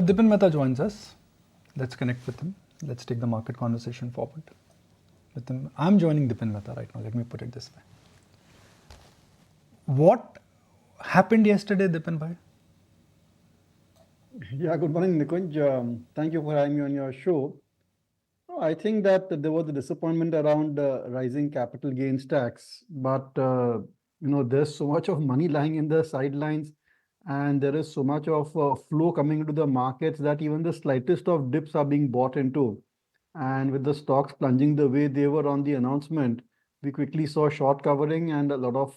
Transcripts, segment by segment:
Dipan Mehta joins us. Let's connect with him. Let's take the market conversation forward with him. I'm joining Dipan Mehta right now. Let me put it this way. What happened yesterday, Dipan bhai? Yeah, good morning, Nikunj. Thank you for having me on your show. I think that there was a disappointment around rising capital gains tax, but there's so much of money lying in the sidelines, and there is so much of flow coming into the markets that even the slightest of dips are being bought into. And with the stocks plunging the way they were on the announcement, we quickly saw short covering and a lot of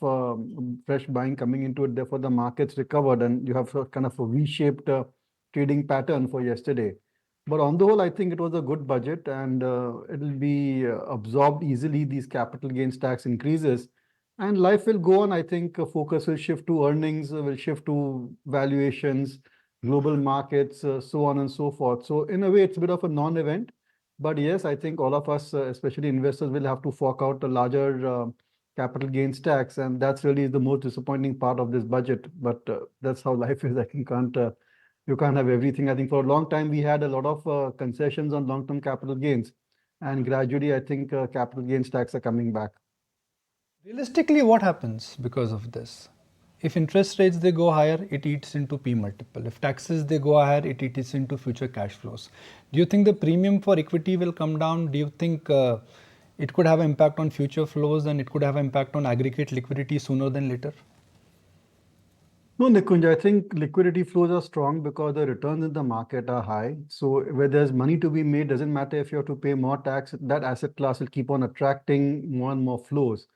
fresh buying coming into it. Therefore, the markets recovered, and you have kind of a V-shaped trading pattern for yesterday. But on the whole, I think it was a good budget, and it'll be absorbed easily, these capital gains tax increases. And life will go on. I think focus will shift to earnings, will shift to valuations, global markets, so on and so forth. So in a way, it's a bit of a non-event. But yes, I think all of us, especially investors, will have to fork out a larger capital gains tax, and that's really the most disappointing part of this budget. But that's how life is. I think you can't have everything. I think for a long time we had a lot of concessions on long-term capital gains, and gradually I think capital gains tax are coming back. Realistically, what happens because of this? If interest rates they go higher, it eats into P multiple. If taxes they go higher, it eats into future cash flows. Do you think the premium for equity will come down? Do you think it could have an impact on future flows, and it could have an impact on aggregate liquidity sooner than later? No, Nikunj, I think liquidity flows are strong because the returns in the market are high. So where there's money to be made, doesn't matter if you have to pay more tax, that asset class will keep on attracting more and more flows.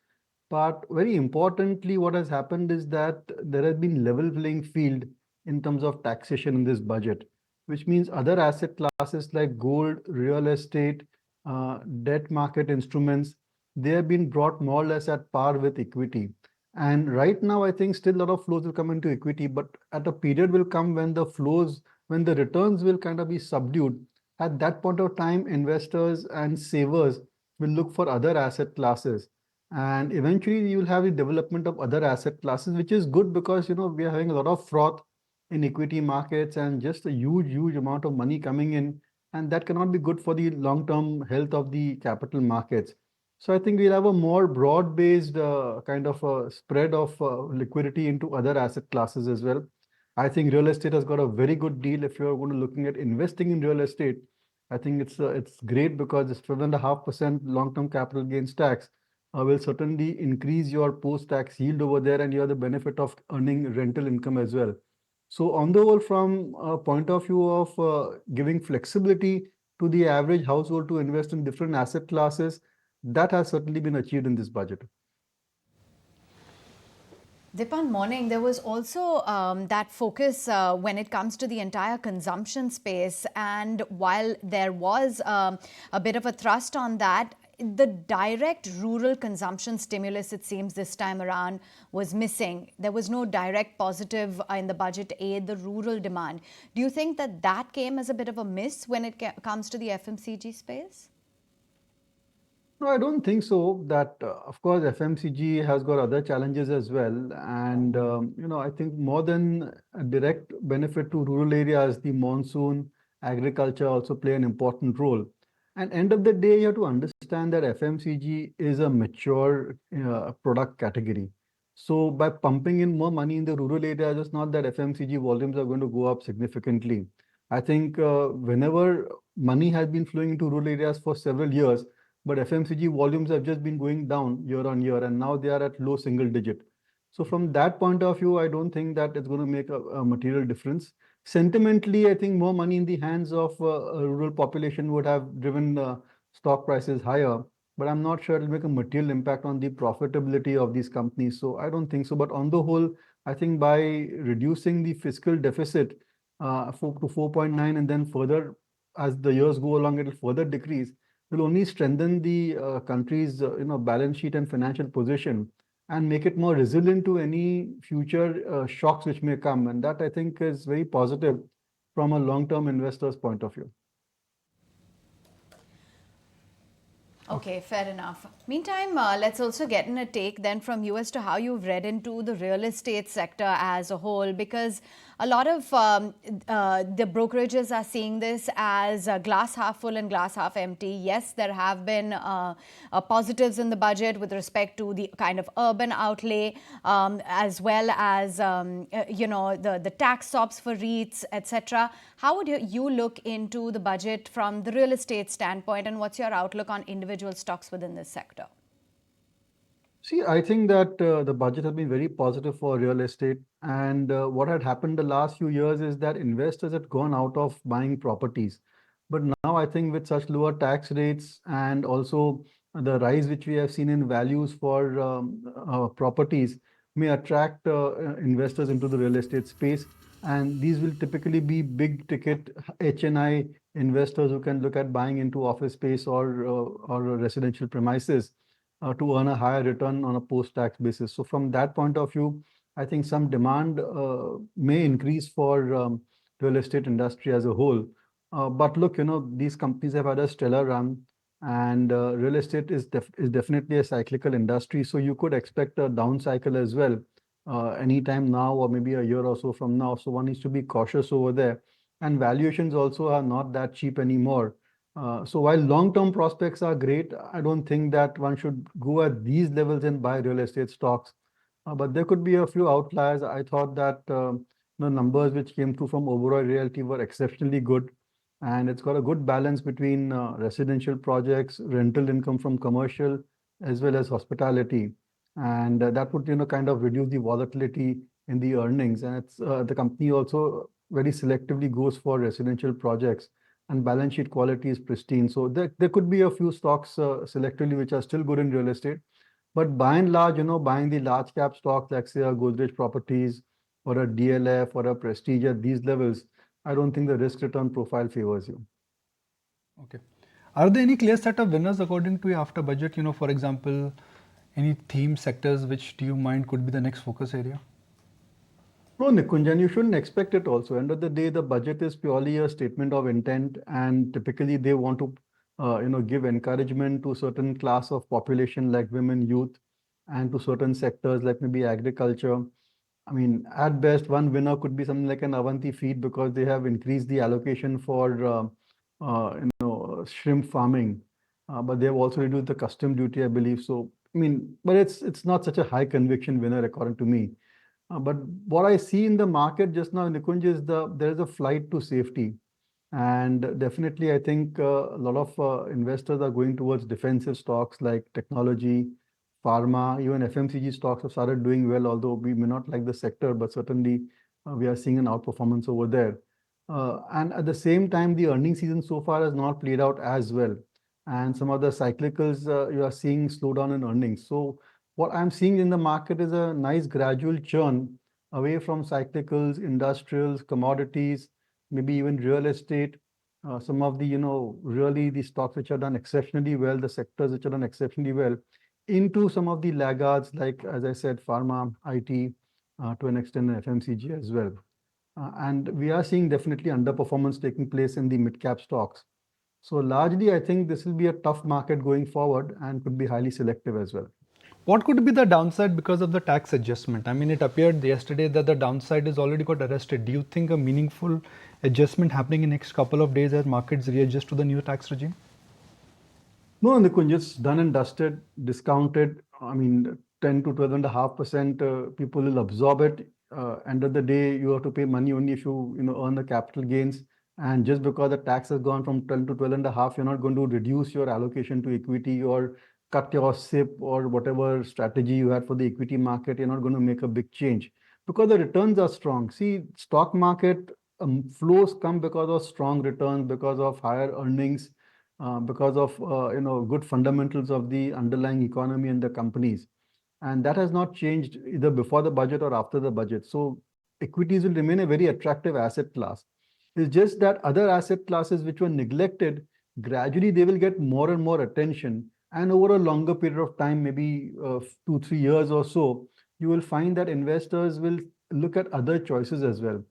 But very importantly, what has happened is that there has been level playing field in terms of taxation in this budget, which means other asset classes like gold, real estate, debt market instruments, they have been brought more or less at par with equity. And right now, I think still a lot of flows will come into equity, but at a period will come when the flows, when the returns will kind of be subdued. At that point of time, investors and savers will look for other asset classes. And eventually you will have the development of other asset classes, which is good because we are having a lot of froth in equity markets and just a huge amount of money coming in. And that cannot be good for the long-term health of the capital markets. So I think we'll have a more broad-based kind of a spread of liquidity into other asset classes as well. I think real estate has got a very good deal if you're going to looking at investing in real estate. I think it's great because it's 12.5% long-term capital gains tax will certainly increase your post-tax yield over there, and you have the benefit of earning rental income as well. So on the whole, from a point of view of giving flexibility to the average household to invest in different asset classes, that has certainly been achieved in this budget. Dipan, morning. There was also that focus when it comes to the entire consumption space. And while there was a bit of a thrust on that, the direct rural consumption stimulus, it seems this time around, was missing. There was no direct positive in the budget to aid the rural demand. Do you think that that came as a bit of a miss when it comes to the FMCG space? No, I don't think so. That of course FMCG has got other challenges as well, and I think more than a direct benefit to rural areas, the monsoon, agriculture also play an important role. And end of the day, you have to understand that FMCG is a mature product category. So by pumping in more money in the rural areas, it's not that FMCG volumes are going to go up significantly. I think whenever money has been flowing into rural areas for several years, but FMCG volumes have just been going down year on year, and now they are at low single digit. So from that point of view, I don't think that it's going to make a material difference. Sentimentally, I think more money in the hands of a rural population would have driven stock prices higher, but I'm not sure it'll make a material impact on the profitability of these companies. So I don't think so. But on the whole, I think by reducing the fiscal deficit 4 to 4.9, and then further as the years go along, it will further decrease, will only strengthen the country's balance sheet and financial position and make it more resilient to any future shocks which may come. And that I think is very positive from a long-term investor's point of view. Okay, fair enough. Meantime, let's also get in a take then from you as to how you've read into the real estate sector as a whole, because a lot of the brokerages are seeing this as glass half full and glass half empty. Yes, there have been positives in the budget with respect to the kind of urban outlay, as well as the tax stops for REITs, etc. How would you look into the budget from the real estate standpoint, and what's your outlook on individual stocks within this sector? See, I think that the budget has been very positive for real estate. And what had happened the last few years is that investors had gone out of buying properties. But now I think with such lower tax rates and also the rise which we have seen in values for properties may attract investors into the real estate space. And these will typically be big ticket HNI investors who can look at buying into office space or residential premises to earn a higher return on a post-tax basis. So from that point of view, I think some demand may increase for real estate industry as a whole. But look, these companies have had a stellar run, and real estate is definitely a cyclical industry. So you could expect a down cycle as well, anytime now or maybe a year or so from now. So one needs to be cautious over there. And valuations also are not that cheap anymore. So while long-term prospects are great, I don't think that one should go at these levels and buy real estate stocks. But there could be a few outliers. I thought that the numbers which came through from Oberoi Realty were exceptionally good, and it's got a good balance between residential projects, rental income from commercial, as well as hospitality, and that would kind of reduce the volatility in the earnings. And it's the company also very selectively goes for residential projects and balance sheet quality is pristine. So there could be a few stocks selectively which are still good in real estate. But by and large, buying the large cap stocks like say a Godrej Properties or a DLF or a Prestige at these levels, I don't think the risk return profile favors you. Okay. Are there any clear set of winners according to you after budget? For example, any theme sectors which do you mind could be the next focus area? No, Nikunjan, you shouldn't expect it also. End of the day, the budget is purely a statement of intent, and typically they want to, give encouragement to certain class of population like women, youth, and to certain sectors like maybe agriculture. I mean, at best, one winner could be something like an Avanti feed because they have increased the allocation for, shrimp farming, but they have also reduced the custom duty, I believe. So, I mean, but it's not such a high conviction winner according to me. But what I see in the market just now, Nikunj, is there is a flight to safety. And definitely, I think a lot of investors are going towards defensive stocks like technology, pharma, even FMCG stocks have started doing well, although we may not like the sector, but certainly we are seeing an outperformance over there. And at the same time, the earning season so far has not played out as well. And some of the cyclicals, you are seeing slowdown in earnings. So what I'm seeing in the market is a nice gradual churn away from cyclicals, industrials, commodities, maybe even real estate. Some of the, really the stocks which are done exceptionally well, the sectors which are done exceptionally well, into some of the laggards, like, as I said, pharma, IT, to an extent, FMCG as well. And we are seeing definitely underperformance taking place in the mid-cap stocks. So largely, I think this will be a tough market going forward and could be highly selective as well. What could be the downside because of the tax adjustment? I mean, it appeared yesterday that the downside is already got arrested. Do you think a meaningful adjustment happening in next couple of days as markets readjust to the new tax regime? No, Nikunj, it's done and dusted, discounted. I mean, 10 to 12.5% people will absorb it. End of the day, you have to pay money only if you earn the capital gains. And just because the tax has gone from 12 to 12.5, you're not going to reduce your allocation to equity or cut your SIP or whatever strategy you had for the equity market. You're not going to make a big change because the returns are strong. See, stock market flows come because of strong returns, because of higher earnings, because of good fundamentals of the underlying economy and the companies, and that has not changed either before the budget or after the budget. So equities will remain a very attractive asset class. It's just that other asset classes which were neglected, gradually they will get more and more attention, and over a longer period of time, maybe 2 3 years or so, you will find that investors will look at other choices as well.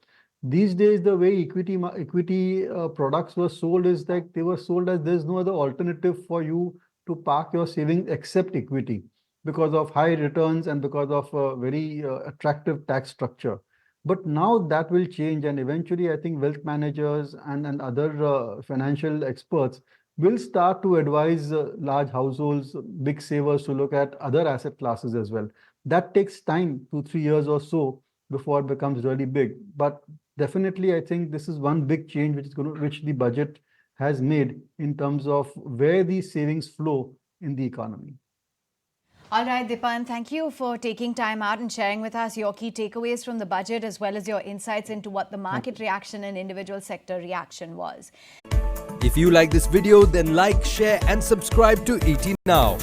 These days, the way equity products were sold is like they were sold as there's no other alternative for you to park your savings except equity because of high returns and because of a very attractive tax structure. But now that will change, and eventually, I think wealth managers and other financial experts will start to advise large households, big savers to look at other asset classes as well. That takes time, 2, 3 years or so, before it becomes really big. But definitely, I think this is one big change which the budget has made in terms of where these savings flow in the economy. All right, Dipan, thank you for taking time out and sharing with us your key takeaways from the budget as well as your insights into what the market reaction and individual sector reaction was. If you like this video, then like, share and subscribe to ET Now.